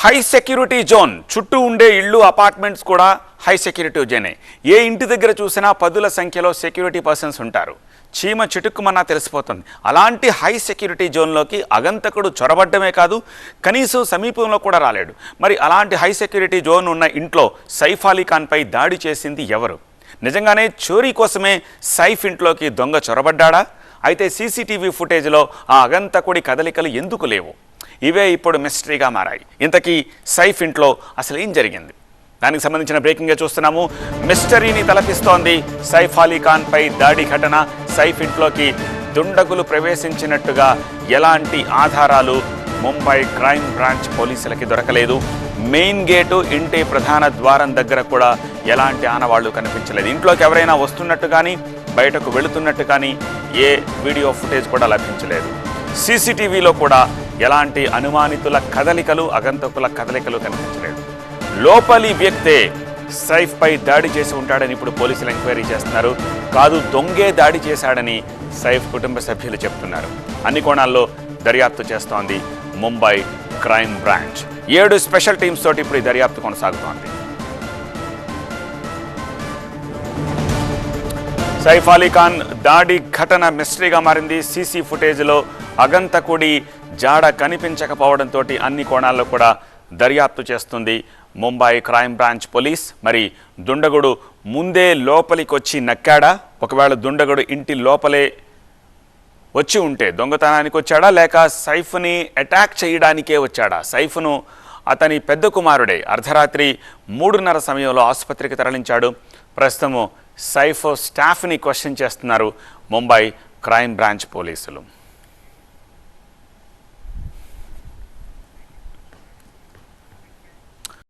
High security zone చుట్టూ ఉండే ఇళ్ళు అపార్ట్మెంట్స్ కూడా హై సెక్యూరిటీ జోనే. ఏ ఇంటి దగ్గర చూసినా పదుల సంఖ్యలో సెక్యూరిటీ పర్సన్స్ ఉంటారు. చీమ చిటుక్కుమన్నా తెలిసిపోతుంది. అలాంటి హై సెక్యూరిటీ జోన్లోకి అగంతకుడు చొరబడ్డమే కాదు, కనీసం సమీపంలో కూడా రాలేడు. మరి అలాంటి హై సెక్యూరిటీ జోన్ ఉన్న ఇంట్లో సైఫ్ అలీ ఖాన్పై దాడి చేసింది ఎవరు? నిజంగానే చోరీ కోసమే సైఫ్ ఇంట్లోకి దొంగ చొరబడ్డాడా? అయితే సీసీటీవీ ఫుటేజ్లో ఆ అగంతకుడి కదలికలు ఎందుకు లేవు? ఇవే ఇప్పుడు మిస్టరీగా మారాయి. ఇంతకీ సైఫ్ ఇంట్లో అసలు ఏం జరిగింది? దానికి సంబంధించిన బ్రేకింగ్గా చూస్తున్నాము. మిస్టరీని తలపిస్తోంది సైఫ్ అలీ ఖాన్పై దాడి ఘటన. సైఫ్ ఇంట్లోకి దుండగులు ప్రవేశించినట్టుగా ఎలాంటి ఆధారాలు ముంబై క్రైమ్ బ్రాంచ్ పోలీసులకి దొరకలేదు. మెయిన్ గేటు, ఇంటి ప్రధాన ద్వారం దగ్గర కూడా ఎలాంటి ఆనవాళ్లు కనిపించలేదు. ఇంట్లోకి ఎవరైనా వస్తున్నట్టు కానీ బయటకు వెళుతున్నట్టు కానీ ఏ వీడియో ఫుటేజ్ కూడా లభించలేదు. సీసీటీవీలో కూడా ఎలాంటి అనుమానితుల కదలికలు, అగంతకుల కదలికలు కనిపించలేదు. లోపలి వ్యక్తే సైఫ్పై దాడి చేసి ఉంటాడని ఇప్పుడు పోలీసులు ఎంక్వైరీ చేస్తున్నారు. కాదు, దొంగే దాడి చేశాడని సైఫ్ కుటుంబ సభ్యులు చెప్తున్నారు. అన్ని కోణాల్లో దర్యాప్తు చేస్తోంది Mumbai crime branch. 7 special teams తోటి ఇప్పుడు ఈ దర్యాప్తు కొనసాగుతోంది. సైఫ్ అలీ ఖాన్ దాడి ఘటన మిస్టరీగా మారింది. సీసీ ఫుటేజ్లో అగంతకుడి జాడ కనిపించకపోవడంతో అన్ని కోణాల్లో కూడా దర్యాప్తు చేస్తుంది ముంబై క్రైమ్ బ్రాంచ్ పోలీస్. మరి దుండగుడు ముందే లోపలికి వచ్చి నక్కాడా? ఒకవేళ దుండగుడు ఇంటి లోపలే వచ్చి ఉంటే దొంగతనానికి వచ్చాడా, లేక సైఫ్ని అటాక్ చేయడానికే వచ్చాడా? సైఫ్ను అతని పెద్ద కుమారుడే అర్ధరాత్రి 3:30 సమయంలో ఆసుపత్రికి తరలించాడు. ప్రస్తుతం సైఫ్ స్టాఫ్ని క్వశ్చన్ చేస్తున్నారు ముంబై క్రైమ్ బ్రాంచ్ పోలీసులు.